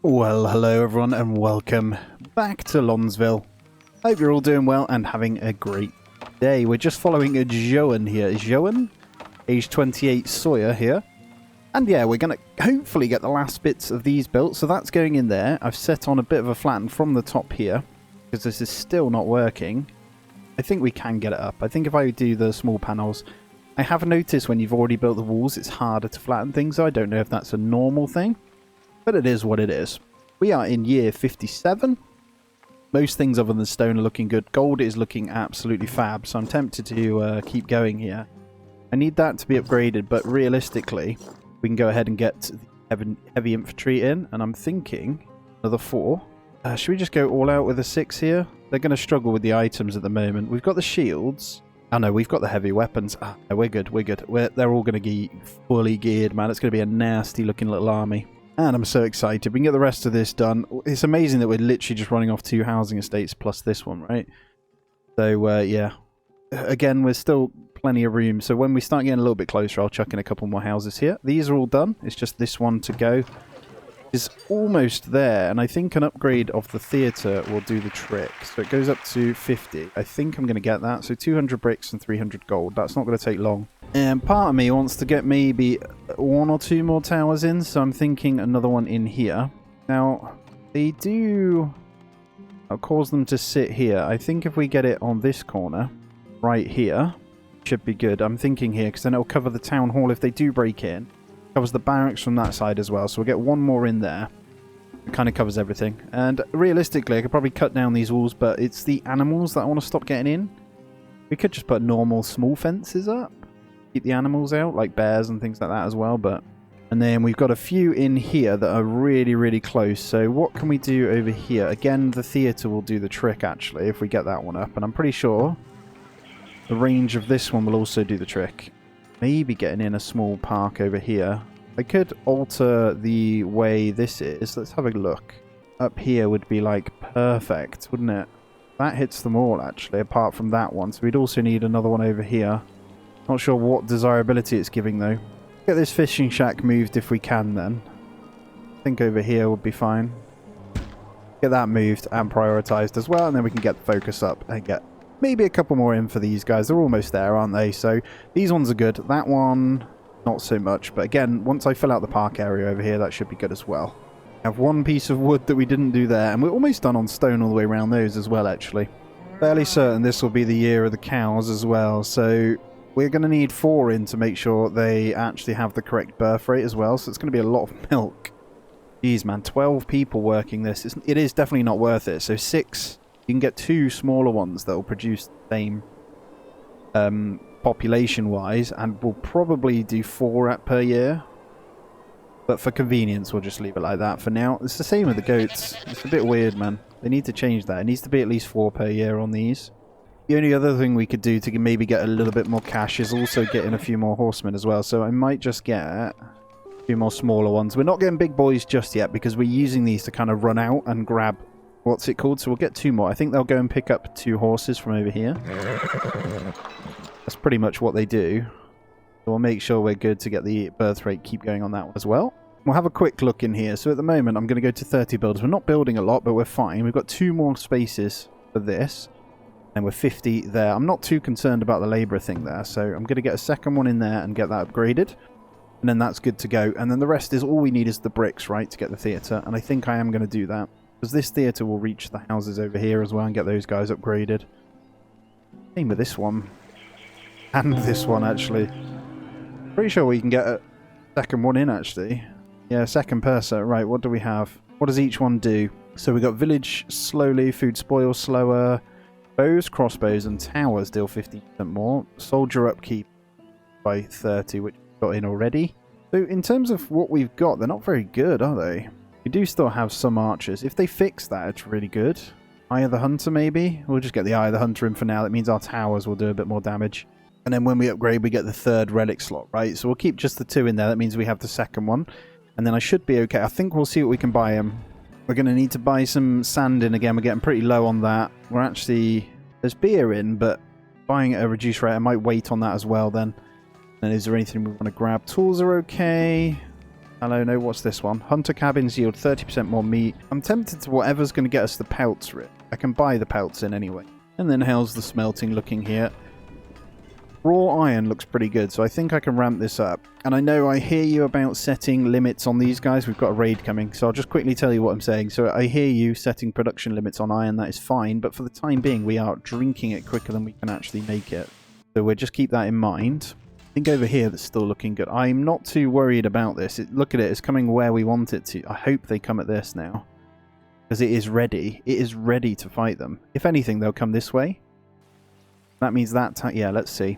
Well, hello everyone and welcome back to Lonsville. Hope you're all doing well and having a great day. We're just following a Joan here. Joan, age 28 Sawyer here. And yeah, we're going to hopefully get the last bits of these built. So that's going in there. I've set on a bit of a flatten from the top here because this is still not working. I think we can get it up. I think if I do the small panels, I have noticed when you've already built the walls, it's harder to flatten things. I don't know if that's a normal thing, but it is what it is. We are in year 57. Most things other than stone are looking good. Gold is looking absolutely fab, so I'm tempted to keep going here. I need that to be upgraded, but realistically, we can go ahead and get the heavy infantry in, and I'm thinking another 4. Should we just go all out with a 6 here? They're going to struggle with the items at the moment. We've got the shields. Oh no, we've got the heavy weapons. Ah, no, we're good, we're good. They're all going to be fully geared, man. It's going to be a nasty looking little army. And I'm so excited. We can get the rest of this done. It's amazing that we're literally just running off 2 housing estates plus this one, right? So, yeah. Again, there's still plenty of room. So when we start getting a little bit closer, I'll chuck in a couple more houses here. These are all done. It's just this one to go. It's almost there. And I think an upgrade of the theatre will do the trick. So it goes up to 50. I think I'm going to get that. So 200 bricks and 300 gold. That's not going to take long. And part of me wants to get maybe 1 or 2 more towers in, so I'm thinking another one in here. Now, they do... I'll cause them to sit here. I think if we get it on this corner, right here, should be good. I'm thinking here, because then it'll cover the town hall if they do break in. Covers the barracks from that side as well, so we'll get 1 more in there. It kind of covers everything. And realistically, I could probably cut down these walls, but it's the animals that I want to stop getting in. We could just put normal small fences up. Keep the animals out, like bears and things like that as well, but... And then we've got a few in here that are really, really close. So what can we do over here? Again, the theatre will do the trick, actually, if we get that one up. And I'm pretty sure the range of this one will also do the trick. Maybe getting in a small park over here. I could alter the way this is. Let's have a look. Up here would be, like, perfect, wouldn't it? That hits them all, actually, apart from that one. So we'd also need another one over here. Not sure what desirability it's giving though. Get this fishing shack moved if we can then. I think over here would be fine. Get that moved and prioritised as well, and then we can get the focus up and get maybe a couple more in for these guys. They're almost there, aren't they? So these ones are good. That one, not so much. But again, once I fill out the park area over here, that should be good as well. I have 1 piece of wood that we didn't do there, and we're almost done on stone all the way around those as well, actually. Fairly certain this will be the year of the cows as well, so... We're going to need 4 in to make sure they actually have the correct birth rate as well. So it's going to be a lot of milk. Jeez, man. 12 people working this. It is definitely not worth it. So 6. You can get 2 smaller ones that will produce the same population-wise. And we'll probably do 4 per year. But for convenience, we'll just leave it like that for now. It's the same with the goats. It's a bit weird, man. They need to change that. It needs to be at least 4 per year on these. The only other thing we could do to maybe get a little bit more cash is also getting a few more horsemen as well. So I might just get a few more smaller ones. We're not getting big boys just yet because we're using these to kind of run out and grab, what's it called? So we'll get 2 more. I think they'll go and pick up 2 horses from over here. That's pretty much what they do. So we'll make sure we're good to get the birth rate keep going on that one as well. We'll have a quick look in here. So at the moment, I'm going to go to 30 builders. We're not building a lot, but we're fine. We've got 2 more spaces for this. And we're 50 there. I'm not too concerned about the labourer thing there, so I'm going to get a second one in there and get that upgraded. And then that's good to go. And then the rest is, all we need is the bricks, right, to get the theatre. And I think I am going to do that. Because this theatre will reach the houses over here as well and get those guys upgraded. Same with this one. And this one, actually. Pretty sure we can get a second one in, actually. Yeah, second person. Right, what do we have? What does each one do? So we got village slowly, food spoil slower... Bows, crossbows, and towers deal 50% more. Soldier upkeep by 30, which we got in already. So in terms of what we've got, they're not very good, are they? We do still have some archers. If they fix that, it's really good. Eye of the Hunter, maybe? We'll just get the Eye of the Hunter in for now. That means our towers will do a bit more damage. And then when we upgrade, we get the 3rd relic slot, right? So we'll keep just the 2 in there. That means we have the 2nd one. And then I should be okay. I think we'll see what we can buy them. We're going to need to buy some sand in again. We're getting pretty low on that. We're actually... There's beer in, but buying at a reduced rate, I might wait on that as well then. And is there anything we want to grab? Tools are okay. Hello, no, what's this one? Hunter cabins yield 30% more meat. I'm tempted to whatever's going to get us the pelts. I can buy the pelts in anyway. And then how's the smelting looking here? Raw iron looks pretty good, so I think I can ramp this up. And I know I hear you about setting limits on these guys. We've got a raid coming, so I'll just quickly tell you what I'm saying. So I hear you setting production limits on iron. That is fine, but for the time being, we are drinking it quicker than we can actually make it. So we'll just keep that in mind. I think over here that's still looking good. I'm not too worried about this. Look at it, it's coming where we want it to. I hope they come at this now. Because it is ready. It is ready to fight them. If anything, they'll come this way. That means that... yeah, let's see.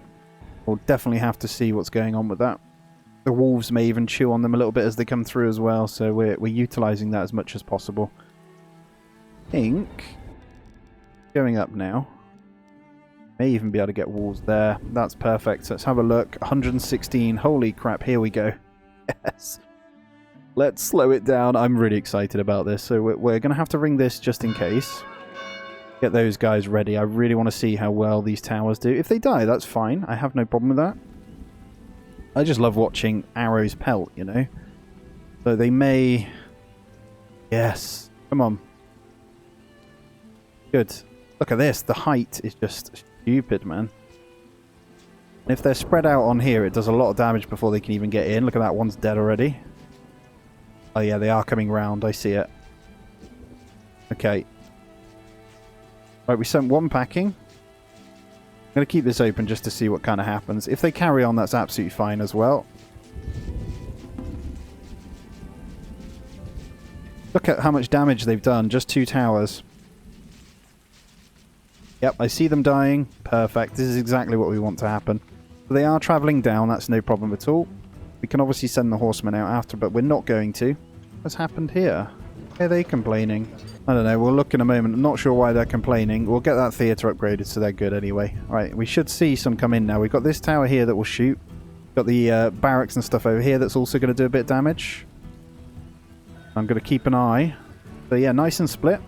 We'll definitely have to see what's going on with that. The wolves may even chew on them a little bit as they come through as well, so we're utilising that as much as possible. I think... going up now. May even be able to get wolves there. That's perfect. Let's have a look. 116. Holy crap, here we go. Yes. Let's slow it down. I'm really excited about this. So we're going to have to ring this just in case. Get those guys ready. I really want to see how well these towers do. If they die, that's fine. I have no problem with that. I just love watching arrows pelt, you know. So they may... yes. Come on. Good. Look at this. The height is just stupid, man. And if they're spread out on here, it does a lot of damage before they can even get in. Look at that. One's dead already. Oh, yeah. They are coming round. I see it. Okay. Right, we sent one packing. I'm going to keep this open just to see what kind of happens. If they carry on, that's absolutely fine as well. Look at how much damage they've done. Just 2 towers. Yep, I see them dying. Perfect. This is exactly what we want to happen. So they are travelling down. That's no problem at all. We can obviously send the horsemen out after, but we're not going to. What's happened here? Are they complaining? I don't know. We'll look in a moment. I'm not sure why they're complaining. We'll get that theatre upgraded so they're good anyway. Right, we should see some come in now. We've got this tower here that will shoot. Got the barracks and stuff over here that's also going to do a bit of damage. I'm going to keep an eye. So yeah, nice and split.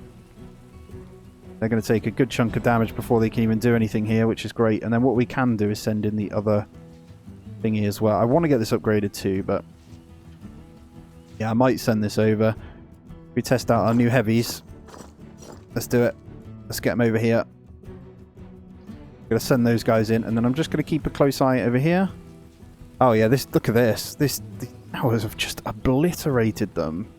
They're going to take a good chunk of damage before they can even do anything here, which is great. And then what we can do is send in the other thingy as well. I want to get this upgraded too, but... yeah, I might send this over. We test out our new heavies. Let's do it. Let's get them over here. I'm going to send those guys in, and then I'm just going to keep a close eye over here. Oh yeah, this. Look at this. The towers have just obliterated them.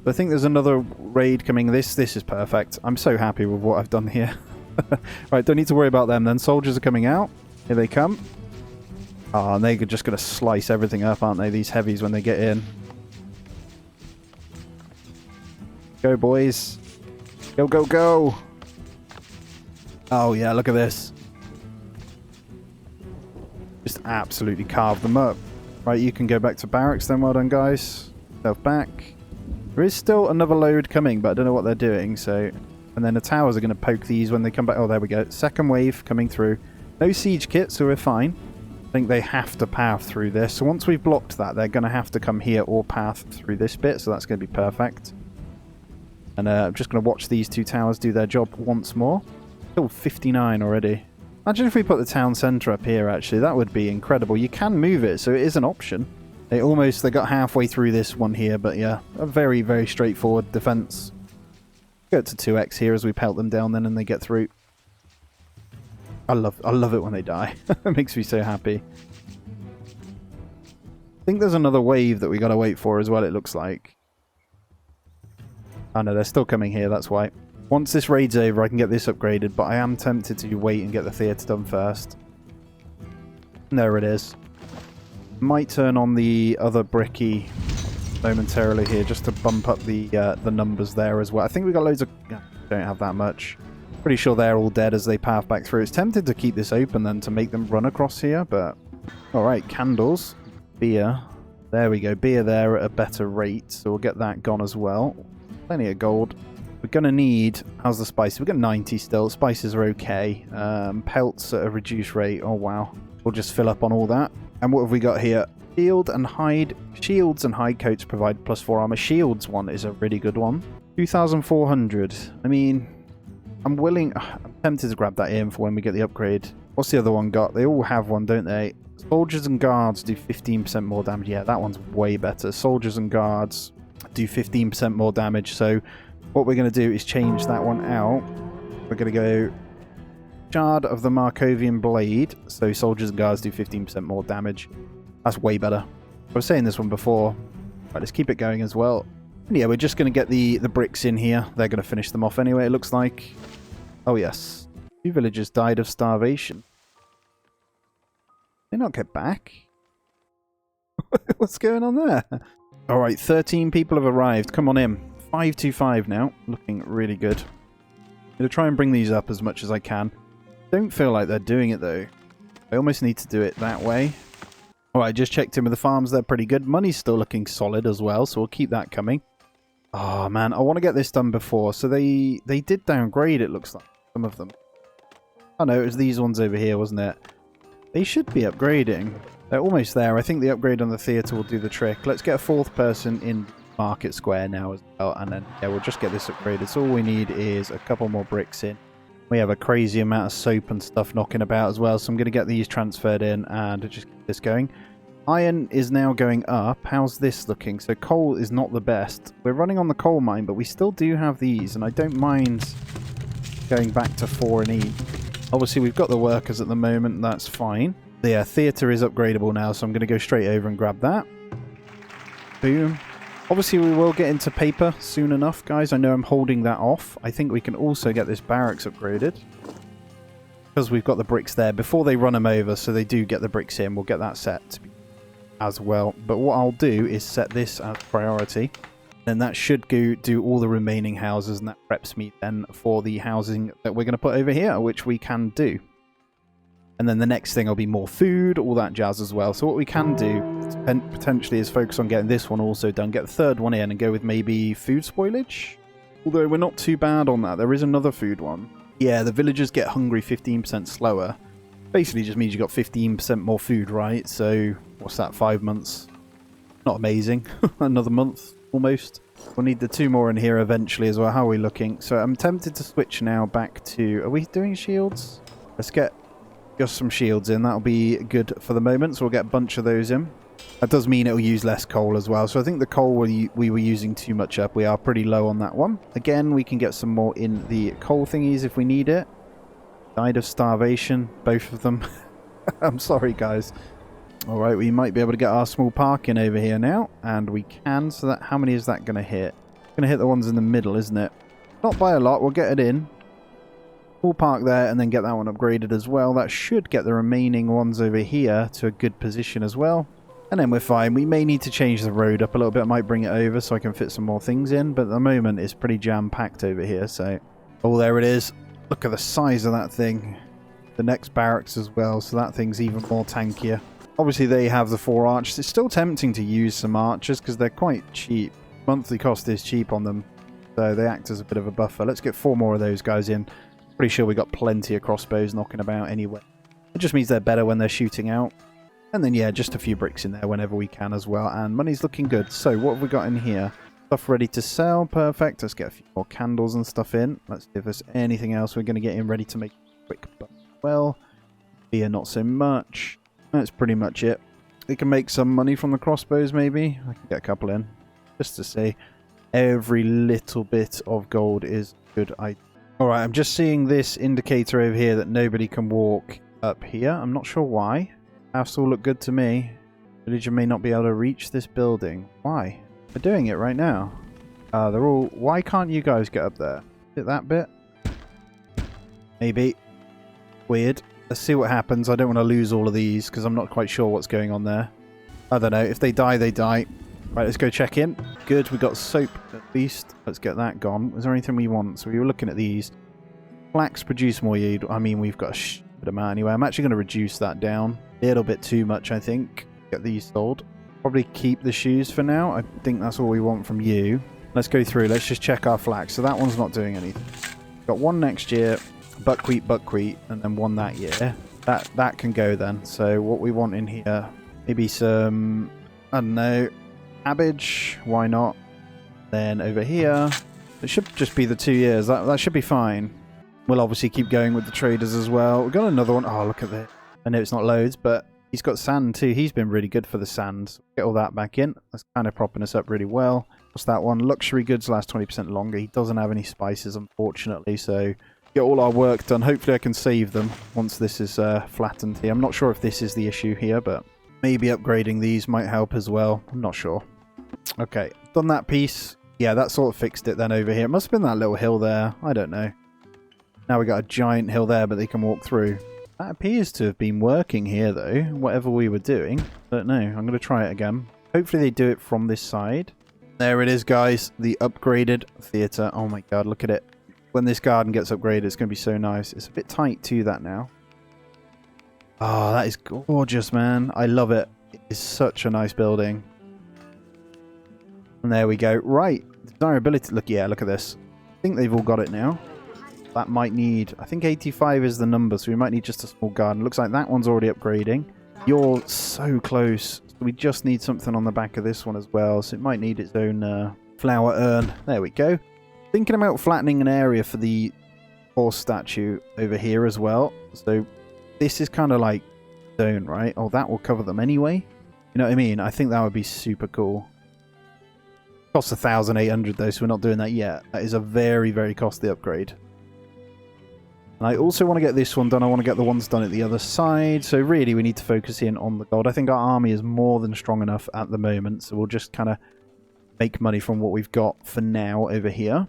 I think there's another raid coming. This is perfect. I'm so happy with what I've done here. Right, don't need to worry about them then. Soldiers are coming out. Here they come. Oh, and they're just going to slice everything up, aren't they? These heavies when they get in. Go, boys. Go, go, go. Oh, yeah, look at this. Just absolutely carve them up. Right, you can go back to barracks then. Well done, guys. Self back. There is still another load coming, but I don't know what they're doing, so... and then the towers are going to poke these when they come back. Oh, there we go. Second wave coming through. No siege kit, so we're fine. I think they have to path through this. So once we've blocked that, they're going to have to come here or path through this bit, so that's going to be perfect. And I'm just going to watch these 2 towers do their job once more. Still 59 already. Imagine if we put the town centre up here, actually. That would be incredible. You can move it, so it is an option. They got halfway through this one here, but yeah, a very, very straightforward defence. Go to 2x here as we pelt them down then and they get through. I love it when they die. It makes me so happy. I think there's another wave that we got to wait for as well, it looks like. Oh no, they're still coming here, that's why. Once this raid's over, I can get this upgraded, but I am tempted to wait and get the theatre done first. And there it is. Might turn on the other bricky momentarily here just to bump up the numbers there as well. I think we got loads of... don't have that much. Pretty sure they're all dead as they path back through. It's tempted to keep this open then to make them run across here, but... alright, candles. Beer. There we go. Beer there at a better rate, so we'll get that gone as well. Plenty of gold. We're going to need... how's the spices? We've got 90 still. Spices are okay. Pelts at a reduced rate. Oh, wow. We'll just fill up on all that. And what have we got here? Shields and hide coats provide +4 armor. Shields one is a really good one. 2,400. I mean, I'm tempted to grab that in for when we get the upgrade. What's the other one got? They all have one, don't they? Soldiers and guards do 15% more damage. Yeah, that one's way better. Soldiers and guards do 15% more damage. So what we're going to do is change that one out. We're going to go Shard of the Markovian Blade. So soldiers and guards do 15% more damage. That's way better. I was saying this one before. Right, let's keep it going as well. And yeah, we're just going to get the bricks in here. They're going to finish them off anyway, it looks like. Oh, yes. 2 villagers died of starvation. Did they not get back? What's going on there? Alright, 13 people have arrived. Come on in. 525 now. Looking really good. I'm going to try and bring these up as much as I can. Don't feel like they're doing it, though. I almost need to do it that way. Alright, just checked in with the farms. They're pretty good. Money's still looking solid as well, so we'll keep that coming. Oh, man. I want to get this done before. So they did downgrade, it looks like. Some of them. Oh, no. It was these ones over here, wasn't it? They should be upgrading. They're almost there. I think the upgrade on the theatre will do the trick. Let's get a 4th person in Market Square now as well. And then, yeah, we'll just get this upgraded. So all we need is a couple more bricks in. We have a crazy amount of soap and stuff knocking about as well. So I'm going to get these transferred in and just keep this going. Iron is now going up. How's this looking? So coal is not the best. We're running on the coal mine, but we still do have these. And I don't mind going back to 4 and E. Obviously, we've got the workers at the moment. That's fine. Yeah, theatre is upgradable now, so I'm going to go straight over and grab that. Boom. Obviously, we will get into paper soon enough, guys. I know I'm holding that off. I think we can also get this barracks upgraded. Because we've got the bricks there before they run them over, so they do get the bricks in. We'll get that set as well. But what I'll do is set this as priority. And that should go do all the remaining houses, and that preps me then for the housing that we're going to put over here, which we can do. And then the next thing will be more food, all that jazz as well. So what we can do potentially is focus on getting this one also done, get the 3rd one in and go with maybe food spoilage. Although we're not too bad on that. There is another food one. Yeah, the villagers get hungry 15% slower. Basically just means you got 15% more food, right? So what's that, 5 months? Not amazing. Another month. Almost. We'll need the 2 more in here eventually as well. How are we looking? So I'm tempted to switch now back to... Are we doing shields? Let's get just some shields in. That'll be good for the moment. So we'll get a bunch of those in. That does mean it'll use less coal as well. So I think the coal we were using too much up. We are pretty low on that one. Again, we can get some more in the coal thingies if we need it. Died of starvation. Both of them. I'm sorry, guys. Alright, we might be able to get our small park in over here now. And we can. So that, how many is that going to hit? Going to hit the ones in the middle, isn't it? Not by a lot. We'll get it in. Small park there and then get that one upgraded as well. That should get the remaining ones over here to a good position as well. And then we're fine. We may need to change the road up a little bit. I might bring it over so I can fit some more things in. But at the moment, it's pretty jam-packed over here. So, oh, there it is. Look at the size of that thing. The next barracks as well. So that thing's even more tankier. Obviously, they have the 4 archers. It's still tempting to use some archers because they're quite cheap. Monthly cost is cheap on them. So they act as a bit of a buffer. Let's get 4 more of those guys in. Pretty sure we got plenty of crossbows knocking about anyway. It just means they're better when they're shooting out. And then, yeah, just a few bricks in there whenever we can as well. And money's looking good. So what have we got in here? Stuff ready to sell. Perfect. Let's get a few more candles and stuff in. Let's see if there's anything else we're going to get in ready to make quick. But, well, beer not so much. That's pretty much it. We can make some money from the crossbows, maybe. I can get a couple in. Just to say, every little bit of gold is good. Alright, I'm just seeing this indicator over here that nobody can walk up here. I'm not sure why. House all look good to me. Villager may not be able to reach this building. Why? They're doing it right now. They're all... Why can't you guys get up there? Is it that bit? Maybe. Weird. Let's see what happens. I don't want to lose all of these because I'm not quite sure what's going on there. I don't know. If they die, they die. Right, let's go check in. Good, we got soap at least. Let's get that gone. Is there anything we want? So we were looking at these. Flax produce more yield. I mean, we've got a shit amount anyway. I'm actually going to reduce that down. A little bit too much, I think. Get these sold. Probably keep the shoes for now. I think that's all we want from you. Let's go through. Let's just check our flax. So that one's not doing anything. Got one next year. Buckwheat, and then one that year. That can go then. So what we want in here, maybe some, I don't know, cabbage. Why not? Then over here, it should just be the 2 years. That should be fine. We'll obviously keep going with the traders as well. We've got another one. Oh, look at that. I know it's not loads, but He's got sand too. He's been really good for the sand. So get all that back in. That's kind of propping us up really well. What's that one? Luxury goods last 20% longer. He doesn't have any spices, unfortunately, so get all our work done. Hopefully I can save them once this is flattened here. I'm not sure if this is the issue here, but maybe upgrading these might help as well. I'm not sure. Okay, done that piece. Yeah, that sort of fixed it then over here. It must have been that little hill there. I don't know. Now we got a giant hill there, but they can walk through. That appears to have been working here, though. Whatever we were doing. I don't know. I'm going to try it again. Hopefully they do it from this side. There it is, guys. The upgraded theatre. Oh my god, look at it. When this garden gets upgraded, it's going to be so nice. It's a bit tight to that now. Oh, that is gorgeous, man. I love it. It's such a nice building. And there we go. Right. Desirability. Look, yeah, look at this. I think they've all got it now. That might need... I think 85 is the number, so we might need just a small garden. Looks like that one's already upgrading. You're so close. We just need something on the back of this one as well, so it might need its own flower urn. There we go. Thinking about flattening an area for the horse statue over here as well. So this is kind of like stone, right? Oh, that will cover them anyway. You know what I mean? I think that would be super cool. Costs 1,800 though, so we're not doing that yet. That is a very, very costly upgrade. And I also want to get this one done. I want to get the ones done at the other side. So really, we need to focus in on the gold. I think our army is more than strong enough at the moment. So we'll just kind of make money from what we've got for now over here.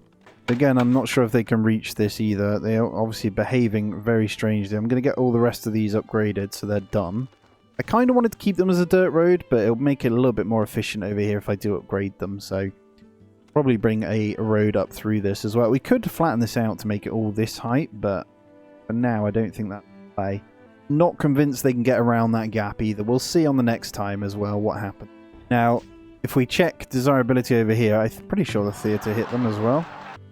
Again, I'm not sure if they can reach this either. They are obviously behaving very strangely. I'm going to get all the rest of these upgraded so they're done. I kind of wanted to keep them as a dirt road, but it'll make it a little bit more efficient over here if I do upgrade them. So probably bring a road up through this as well. We could flatten this out to make it all this height, but for now I don't think that's the way. Not convinced they can get around that gap either. We'll see on the next time as well what happens. Now, if we check desirability over here, I'm pretty sure the theatre hit them as well.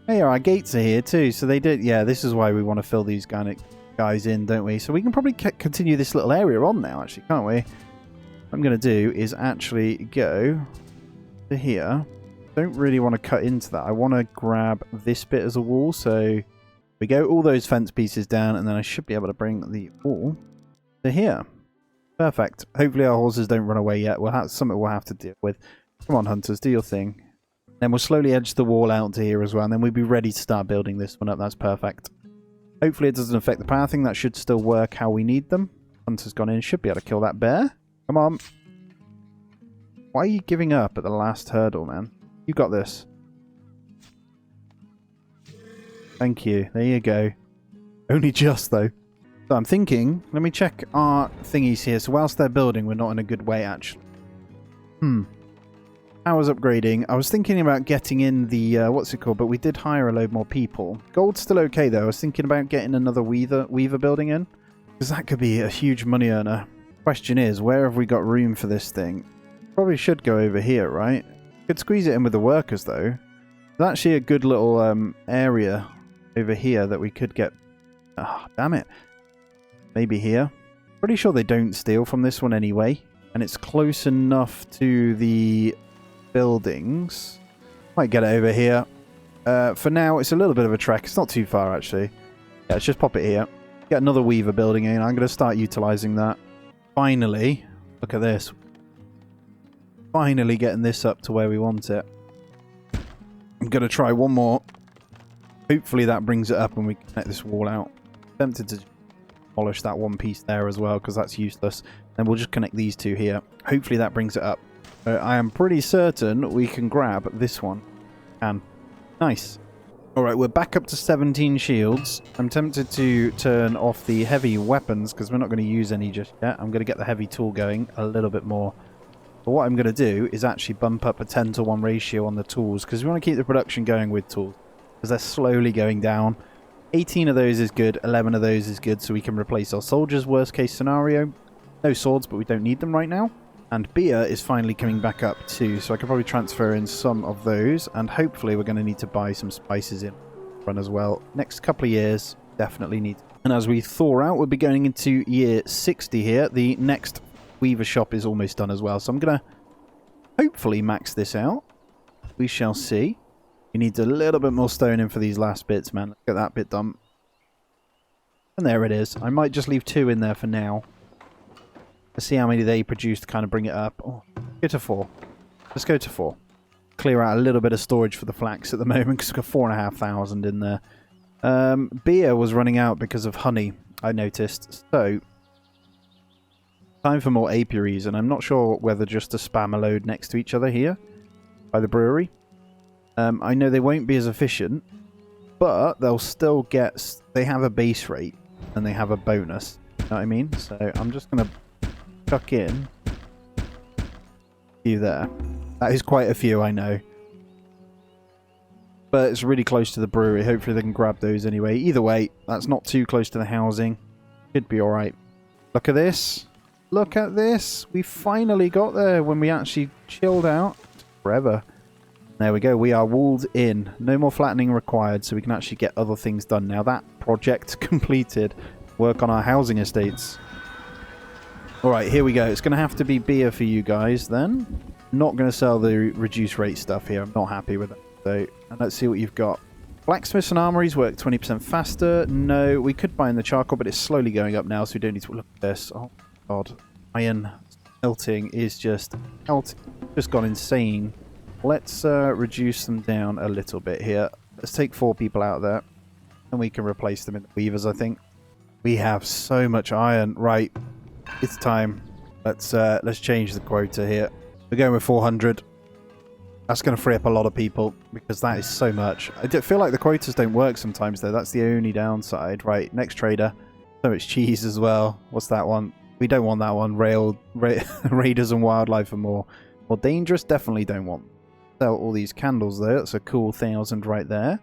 Hey, our gates are here too, so they did. Yeah, this is why we want to fill these guys in, don't we? So we can probably continue this little area on now, actually, can't we? What I'm going to do is actually go to here. Don't really want to cut into that. I want to grab this bit as a wall, so we go all those fence pieces down, and then I should be able to bring the wall to here. Perfect. Hopefully our horses don't run away yet. We'll have something we'll have to deal with. Come on, hunters, do your thing. Then we'll slowly edge the wall out to here as well, and then we'll be ready to start building this one up. That's perfect. Hopefully it doesn't affect the pathing. That should still work how we need them. Hunter's gone in. Should be able to kill that bear. Come on. Why are you giving up at the last hurdle, man? You got this. Thank you. There you go. Only just, though. So I'm thinking, let me check our thingies here. So whilst they're building, we're not in a good way, actually. I was upgrading. I was thinking about getting in the, what's it called? But we did hire a load more people. Gold's still okay, though. I was thinking about getting another weaver building in. Because that could be a huge money earner. Question is, where have we got room for this thing? Probably should go over here, right? Could squeeze it in with the workers, though. There's actually a good little area over here that we could get... Ah, damn it. Maybe here. Pretty sure they don't steal from this one anyway. And it's close enough to the buildings. Might get it over here. For now, it's a little bit of a trek. It's not too far, actually. Yeah, let's just pop it here. Get another weaver building in. I'm going to start utilising that. Finally, look at this. Finally getting this up to where we want it. I'm going to try one more. Hopefully that brings it up and we can connect this wall out. I'm tempted to polish that one piece there as well because that's useless. Then we'll just connect these two here. Hopefully that brings it up. I am pretty certain we can grab this one. Nice. Alright, we're back up to 17 shields. I'm tempted to turn off the heavy weapons because we're not going to use any just yet. I'm going to get the heavy tool going a little bit more. But what I'm going to do is actually bump up a 10-to-1 ratio on the tools because we want to keep the production going with tools because they're slowly going down. 18 of those is good, 11 of those is good, so we can replace our soldiers, worst case scenario. No swords, but we don't need them right now. And beer is finally coming back up too, so I can probably transfer in some of those, and hopefully we're going to need to buy some spices in run as well. Next couple of years, definitely need. And as we thaw out, we'll be going into year 60 here. The next weaver shop is almost done as well, so I'm going to hopefully max this out. We shall see. We need a little bit more stone in for these last bits, man. Let's get that bit done. And there it is. I might just leave 2 in there for now. Let's see how many they produce to kind of bring it up. Oh, go to 4. Let's go to 4. Clear out a little bit of storage for the flax at the moment because we've got 4,500 in there. Beer was running out because of honey, I noticed. So, time for more apiaries, and I'm not sure whether just to spam a load next to each other here by the brewery. I know they won't be as efficient, but they'll still get... They have a base rate, and they have a bonus. You know what I mean? So, I'm just going to chuck in a few there. That is quite a few, I know. But it's really close to the brewery. Hopefully they can grab those anyway. Either way, that's not too close to the housing. Should be alright. Look at this. Look at this. We finally got there when we actually chilled out. Forever. There we go. We are walled in. No more flattening required, so we can actually get other things done now. That project completed. Work on our housing estates. Alright, here we go. It's going to have to be beer for you guys then. Not going to sell the reduced rate stuff here. I'm not happy with it. So, and let's see what you've got. Blacksmiths and armories work 20% faster. No, we could buy in the charcoal, but it's slowly going up now, so we don't need to look at this. Oh, God. Iron melting is just gone insane. Let's reduce them down a little bit here. Let's take 4 people out there, and we can replace them in the weavers, I think. We have so much iron. Right, it's time. Let's change the quota here. We're going with 400. That's going to free up a lot of people because that is so much. I feel like the quotas don't work sometimes though. That's the only downside. Right, next trader. So much cheese as well. What's that one? We don't want that one. Raiders and wildlife are more dangerous. Definitely don't want. Sell all these candles though. That's a cool 1,000 right there.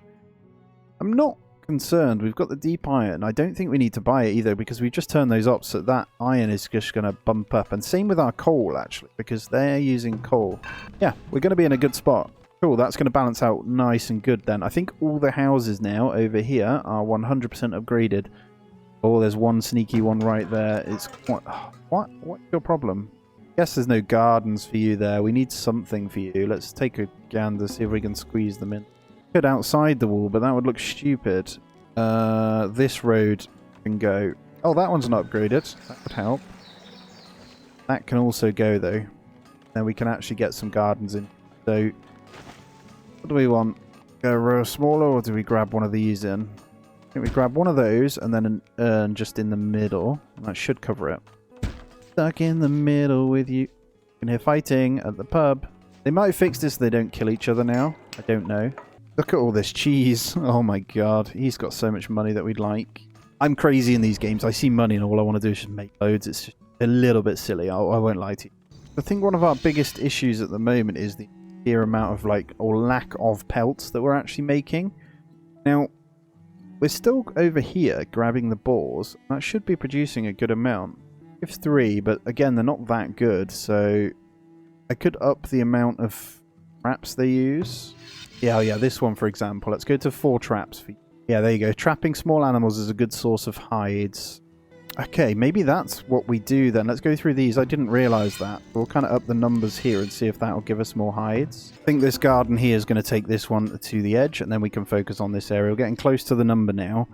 I'm not concerned. We've got the deep iron. I don't think we need to buy it either because we just turned those up, so that iron is just going to bump up. And same with our coal actually, because they're using coal. Yeah, we're going to be in a good spot. Cool, that's going to balance out nice and good then. I think all the houses now over here are 100% upgraded. Oh, there's one sneaky one right there. It's what's your problem? Guess there's no gardens for you there. We need something for you. Let's take a gander, see if we can squeeze them in. Could outside the wall, but that would look stupid. This road can go. Oh, that one's not upgraded. That would help. That can also go though. Then we can actually get some gardens in. So, what do we want? Go a row smaller, or do we grab one of these in? I think we grab one of those and then an urn just in the middle. And that should cover it. Stuck in the middle with you. You can hear fighting at the pub. They might fix this so they don't kill each other now. I don't know. Look at all this cheese. Oh my god. He's got so much money that we'd like. I'm crazy in these games. I see money and all I want to do is just make loads. It's just a little bit silly. I won't lie to you. I think one of our biggest issues at the moment is the sheer amount of or lack of pelts that we're actually making. Now, we're still over here grabbing the boars. That should be producing a good amount. Gives 3, but again, they're not that good. So I could up the amount of traps they use. Yeah, this one, for example. Let's go to 4 traps. Yeah, there you go. Trapping small animals is a good source of hides. Okay, maybe that's what we do then. Let's go through these. I didn't realise that. We'll kind of up the numbers here and see if that will give us more hides. I think this garden here is going to take this one to the edge, and then we can focus on this area. We're getting close to the number now.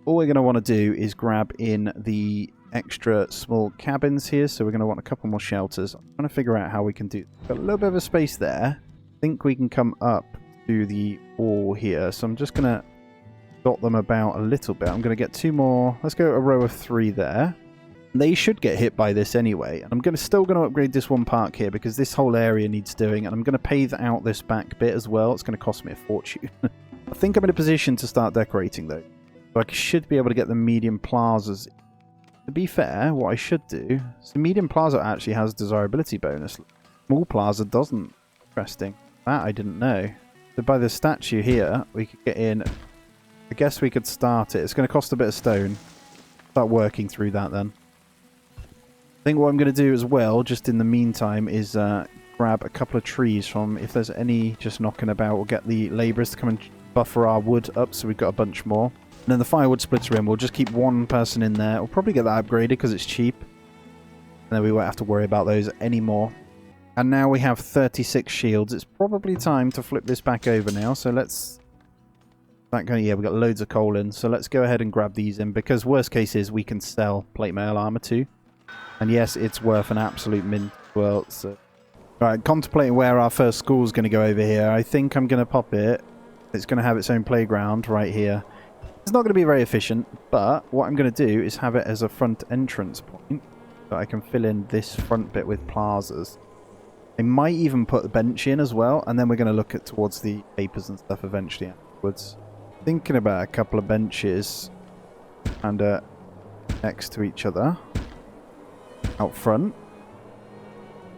All we're going to want to do is grab in the extra small cabins here, so we're going to want a couple more shelters. I'm trying to figure out how we can do. Got a little bit of a space there. I think we can come up to the wall here, so I'm just going to dot them about a little bit. I'm going to get 2 more. Let's go a row of 3 there. They should get hit by this anyway, and I'm still going to upgrade this one park here because this whole area needs doing, and I'm going to pave out this back bit as well. It's going to cost me a fortune. I think I'm in a position to start decorating though, so I should be able to get the medium plazas. To be fair, what I should do, so medium plaza actually has desirability bonus. Small plaza doesn't. Interesting. That I didn't know. So by the statue here, we could get in. I guess we could start it. It's going to cost a bit of stone. Start working through that then. I think what I'm going to do as well, just in the meantime, is grab a couple of trees from, if there's any just knocking about, we'll get the labourers to come and buffer our wood up so we've got a bunch more. And then the firewood splitter in, we'll just keep one person in there. We'll probably get that upgraded because it's cheap. And then we won't have to worry about those anymore. And now we have 36 shields. It's probably time to flip this back over now. So let's... yeah, we've got loads of coal in. So let's go ahead and grab these in. Because worst case is we can sell plate mail armor too. And yes, it's worth an absolute mint as well. So, right, contemplating where our first school's going to go over here. I think I'm going to pop it. It's going to have its own playground right here. It's not going to be very efficient, but what I'm going to do is have it as a front entrance point so I can fill in this front bit with plazas. I might even put the bench in as well, and then we're going to look at towards the papers and stuff eventually afterwards. Thinking about a couple of benches and next to each other out front.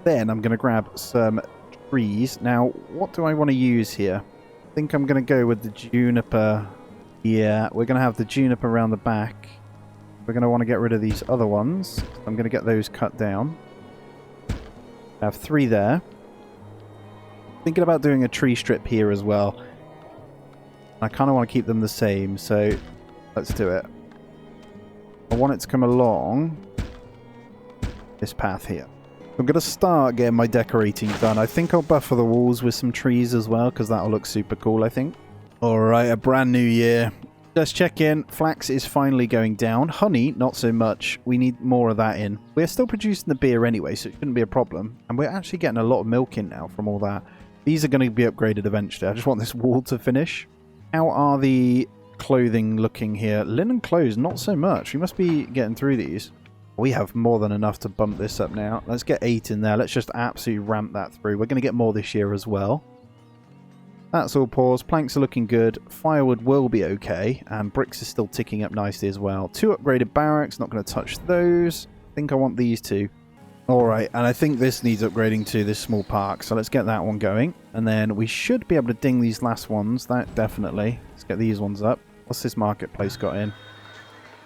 Then I'm going to grab some trees. Now, what do I want to use here? I think I'm going to go with the juniper. Yeah, we're going to have the juniper around the back. We're going to want to get rid of these other ones. I'm going to get those cut down. I have 3 there. Thinking about doing a tree strip here as well. I kind of want to keep them the same, so let's do it. I want it to come along this path here. I'm going to start getting my decorating done. I think I'll buffer the walls with some trees as well, because that'll look super cool, I think. Alright, a brand new year. Let's check in. Flax is finally going down. Honey, not so much. We need more of that in. We're still producing the beer anyway, so it shouldn't be a problem. And we're actually getting a lot of milk in now from all that. These are going to be upgraded eventually. I just want this wall to finish. How are the clothing looking here? Linen clothes, not so much. We must be getting through these. We have more than enough to bump this up now. Let's get 8 in there. Let's just absolutely ramp that through. We're going to get more this year as well. That's all paused. Planks are looking good. Firewood will be okay. And bricks is still ticking up nicely as well. 2 upgraded barracks. Not going to touch those. I think I want these 2. Alright, and I think this needs upgrading to this small park. So let's get that one going. And then we should be able to ding these last ones. That definitely. Let's get these ones up. What's this marketplace got in?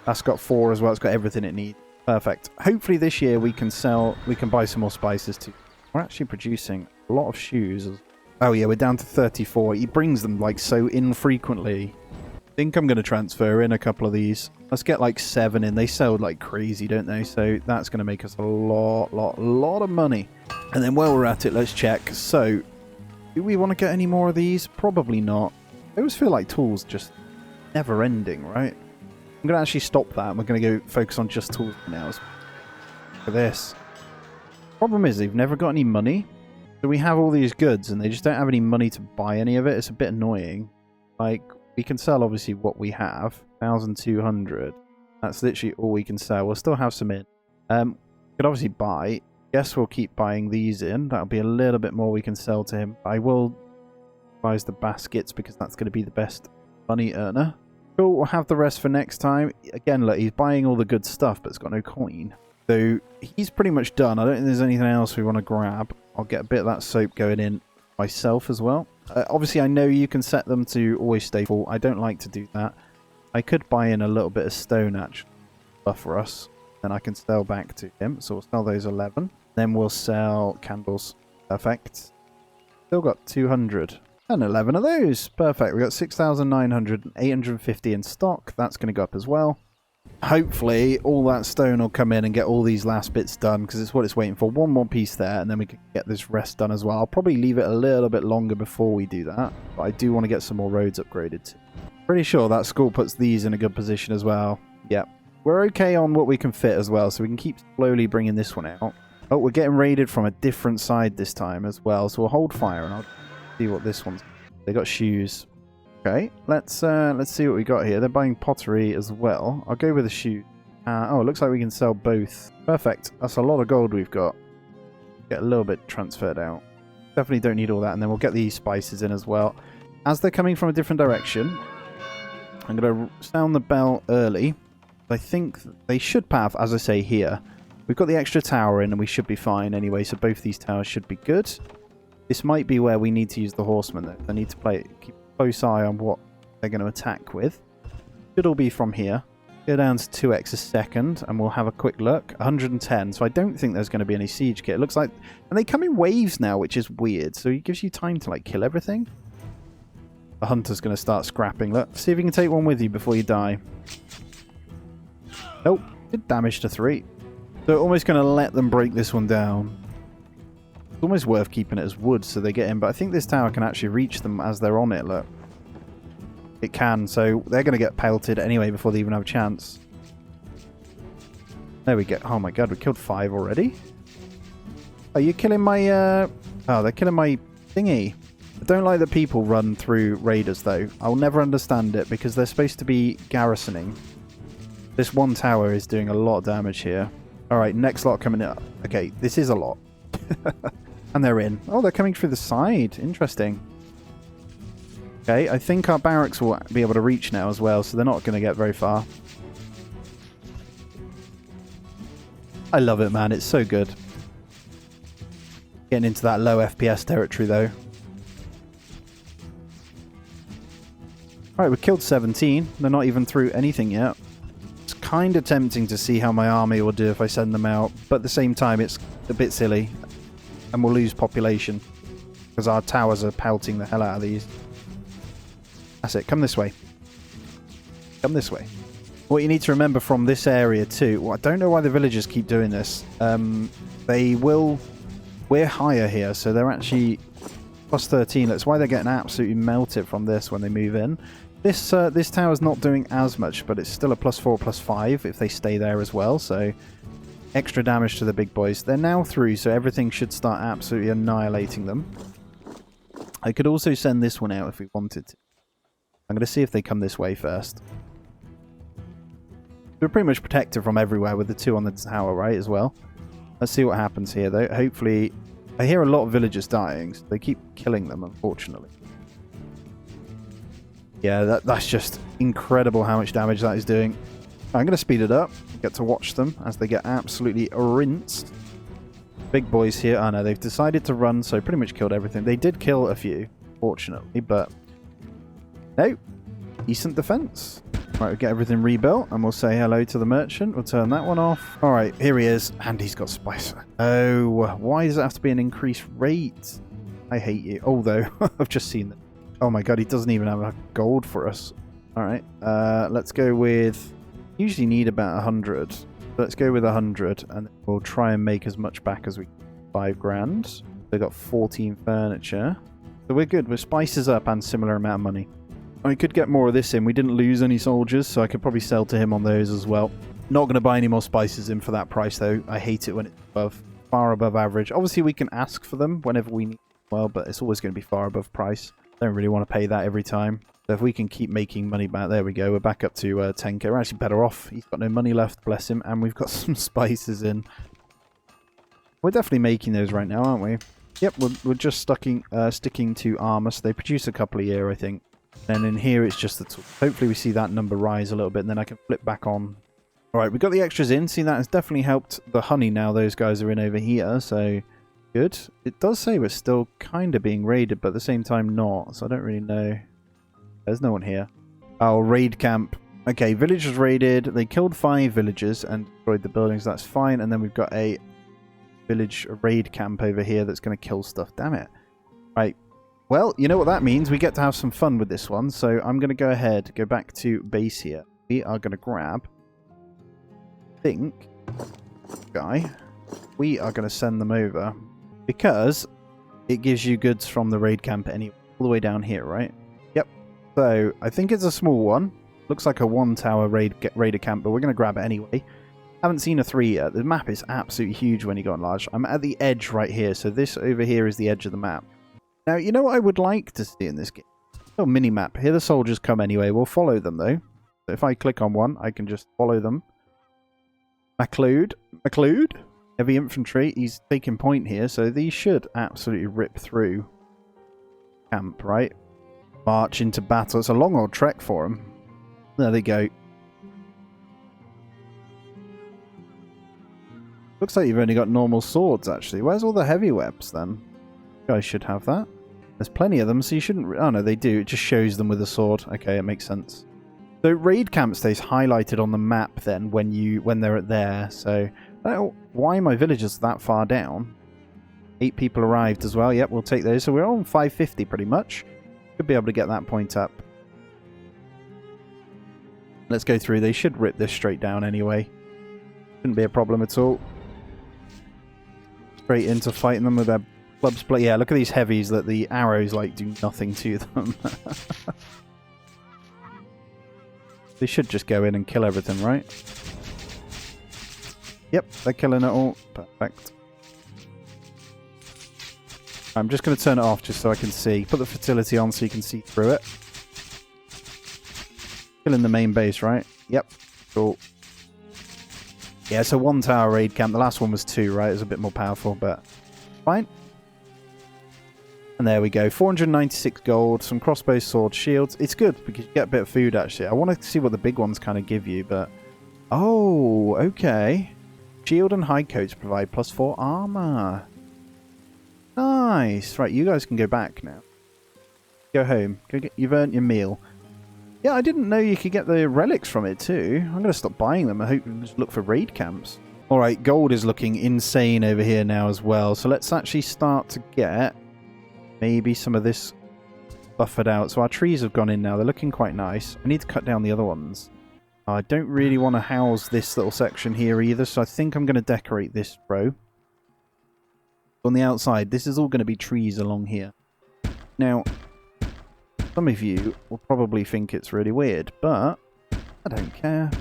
That's got 4 as well. It's got everything it needs. Perfect. Hopefully this year we can buy some more spices too. We're actually producing a lot of shoes. Oh yeah, we're down to 34. He brings them like so infrequently. I think I'm going to transfer in a couple of these. Let's get like 7 in. They sell like crazy, don't they? So that's going to make us a lot of money. And then while we're at it, let's check. So, do we want to get any more of these? Probably not. I always feel like tools just never ending, right? I'm going to actually stop that. And we're going to go focus on just tools now. For this. Problem is, they've never got any money. So we have all these goods and they just don't have any money to buy any of it. It's a bit annoying. Like, we can sell obviously what we have. 1,200. That's literally all we can sell. We'll still have some in. Could obviously buy. Guess we'll keep buying these in. That'll be a little bit more we can sell to him. I will buy the baskets because that's going to be the best money earner. Cool, we'll have the rest for next time. Again, look, he's buying all the good stuff, but it's got no coin. So he's pretty much done. I don't think there's anything else we want to grab. I'll get a bit of that soap going in myself as well. Obviously, I know you can set them to always stay full. I don't like to do that. I could buy in a little bit of stone, actually, buffer us. Then I can sell back to him. So we'll sell those 11. Then we'll sell candles. Perfect. Still got 200. And 11 of those. Perfect. We got 6,900 and 850 in stock. That's going to go up as well. Hopefully, all that stone will come in and get all these last bits done because it's what it's waiting for. One more piece there, and then we can get this rest done as well. I'll probably leave it a little bit longer before we do that, but I do want to get some more roads upgraded too. Pretty sure that school puts these in a good position as well. Yep. We're okay on what we can fit as well, so we can keep slowly bringing this one out. Oh, we're getting raided from a different side this time as well, so we'll hold fire and I'll see what this one's. They got shoes. Okay, let's see what we got here. They're buying pottery as well. I'll go with the shoe. Oh, it looks like we can sell both. Perfect. That's a lot of gold we've got. Get a little bit transferred out. Definitely don't need all that. And then we'll get these spices in as well. As they're coming from a different direction, I'm going to sound the bell early. I think they should have, as I say here. We've got the extra tower in and we should be fine anyway. So both these towers should be good. This might be where we need to use the horsemen though. I need to keep a close eye on what they're going to attack with. Should all be from here. Go down to 2x a second and we'll have a quick look. 110. So I don't think there's going to be any siege kit. It looks like... And they come in waves now, which is weird. So it gives you time to like kill everything. The hunter's going to start scrapping. Look, see if you can take one with you before you die. Nope. Did damage to 3. So almost going to let them break this one down. It's almost worth keeping it as wood so they get in. But I think this tower can actually reach them as they're on it, look. It can, so they're going to get pelted anyway before they even have a chance. There we go. Oh my god, we killed 5 already? Are you killing my, Oh, they're killing my thingy. I don't like that people run through raiders, though. I'll never understand it, because they're supposed to be garrisoning. This one tower is doing a lot of damage here. Alright, next lot coming up. Okay, this is a lot. And they're in. Oh, they're coming through the side. Interesting. Okay, I think our barracks will be able to reach now as well, so they're not going to get very far. I love it, man. It's so good. Getting into that low FPS territory, though. Alright, we killed 17. They're not even through anything yet. It's kind of tempting to see how my army will do if I send them out, but at the same time, it's a bit silly. And we'll lose population, because our towers are pelting the hell out of these. That's it. Come this way. Come this way. What you need to remember from this area too, well, I don't know why the villagers keep doing this. They will... We're higher here, so they're actually plus 13. That's why they're getting absolutely melted from this when they move in. This tower's not doing as much, but it's still a plus 4, plus 5 if they stay there as well, so... Extra damage to the big boys. They're now through, so everything should start absolutely annihilating them. I could also send this one out if we wanted to. I'm going to see if they come this way first. We're pretty much protected from everywhere with the 2 on the tower, right, as well. Let's see what happens here, though. Hopefully... I hear a lot of villagers dying, so they keep killing them, unfortunately. Yeah, that's just incredible how much damage that is doing. I'm going to speed it up. Get to watch them as they get absolutely rinsed. Big boys here. Oh no, they've decided to run, so pretty much killed everything. They did kill a few, fortunately, but... No. Decent defense. Right, we'll get everything rebuilt, and we'll say hello to the merchant. We'll turn that one off. Alright, here he is. And he's got spice. Oh, why does it have to be an increased rate? I hate you. Although, I've just seen that. Oh my god, he doesn't even have enough gold for us. Alright, let's go with... Usually need about 100. Let's go with 100, and we'll try and make as much back as we can. 5 grand. They've got 14 furniture. So we're good. We're spices up and similar amount of money. I could get more of this in. We didn't lose any soldiers, so I could probably sell to him on those as well. Not going to buy any more spices in for that price, though. I hate it when it's far above average. Obviously, we can ask for them whenever we need well, but it's always going to be far above price. Don't really want to pay that every time. So if we can keep making money back, there we go. We're back up to 10k. We're actually better off. He's got no money left, bless him. And we've got some spices in. We're definitely making those right now, aren't we? Yep, we're just sticking to armor. So they produce a couple a year, I think. And in here, it's just the... Hopefully we see that number rise a little bit, and then I can flip back on. Alright, we got the extras in. See, that has definitely helped the honey now. Those guys are in over here, so... Good. It does say we're still kind of being raided, but at the same time not. So I don't really know... There's no one here. Oh, raid camp. Okay, village was raided. They killed 5 villagers and destroyed the buildings. That's fine. And then we've got a village raid camp over here that's going to kill stuff. Damn it. Right. Well, you know what that means. We get to have some fun with this one. So I'm going to go ahead, go back to base here. We are going to grab... I think... Guy. We are going to send them over. Because it gives you goods from the raid camp anyway. All the way down here, right? So, I think it's a small one. Looks like a 1-tower raider camp, but we're going to grab it anyway. Haven't seen a 3 yet. The map is absolutely huge when you go enlarged. I'm at the edge right here, so this over here is the edge of the map. Now, you know what I would like to see in this game? A little mini-map. Here the soldiers come anyway. We'll follow them, though. So if I click on one, I can just follow them. MacLeod. Heavy infantry. He's taking point here, so these should absolutely rip through camp, right? March into battle. It's a long old trek for them. There they go. Looks like you've only got normal swords, actually. Where's all the heavy webs, then? You guys should have that. There's plenty of them, so you shouldn't... Oh, no, they do. It just shows them with a sword. Okay, it makes sense. So, raid camp stays highlighted on the map, then, when they're there. So, I don't know why my villagers are that far down. 8 people arrived as well. Yep, we'll take those. So, we're on 550, pretty much. Should be able to get that point up. Let's go through. They should rip this straight down anyway. Shouldn't be a problem at all. Straight into fighting them with their clubs. Yeah, look at these heavies that the arrows like do nothing to them. They should just go in and kill everything, right? Yep, they're killing it all. Perfect. I'm just going to turn it off just so I can see. Put the fertility on so you can see through it. Still in the main base, right? Yep. Cool. Yeah, it's a 1 tower raid camp. The last one was 2, right? It was a bit more powerful, but fine. And there we go. 496 gold, some crossbow, sword, shields. It's good because you get a bit of food, actually. I want to see what the big ones kind of give you, but... Oh, okay. Shield and hide coats provide +4 armor. Nice. Right, you guys can go back now. Go home. You've earned your meal. Yeah, I didn't know you could get the relics from it too. I'm going to stop buying them. I hope you just look for raid camps. Alright, gold is looking insane over here now as well. So let's actually start to get maybe some of this buffered out. So our trees have gone in now. They're looking quite nice. I need to cut down the other ones. I don't really want to house this little section here either. So I think I'm going to decorate this row. On the outside, this is all going to be trees along here. Now, some of you will probably think it's really weird, but I don't care.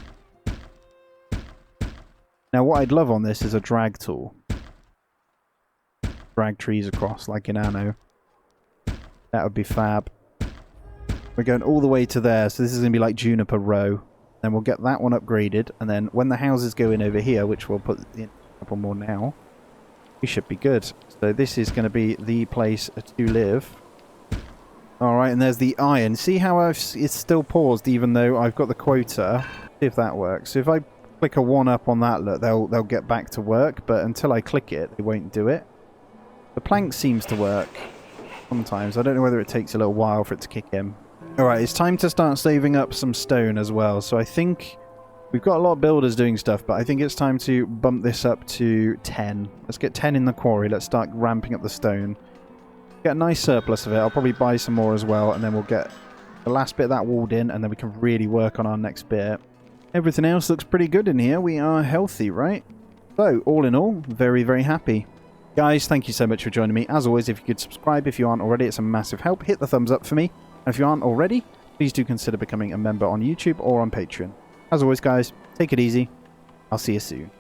Now, what I'd love on this is a drag tool. Drag trees across, like in Anno. That would be fab. We're going all the way to there, so this is going to be like Juniper Row. Then we'll get that one upgraded, and then when the houses go in over here, which we'll put in a couple more now, we should be good. So this is going to be the place to live. Alright, and there's the iron. See how it's still paused even though I've got the quota? See if that works. So if I click a 1 up on that, look, they'll get back to work, but until I click it, they won't do it. The plank seems to work sometimes. I don't know whether it takes a little while for it to kick in. Alright, it's time to start saving up some stone as well. So I think we've got a lot of builders doing stuff, but I think it's time to bump this up to 10. Let's get 10 in the quarry. Let's start ramping up the stone. Get a nice surplus of it. I'll probably buy some more as well, and then we'll get the last bit of that walled in, and then we can really work on our next bit. Everything else looks pretty good in here. We are healthy, right? So, all in all, very, very happy. Guys, thank you so much for joining me. As always, if you could subscribe if you aren't already, it's a massive help. Hit the thumbs up for me. And if you aren't already, please do consider becoming a member on YouTube or on Patreon. As always, guys, take it easy. I'll see you soon.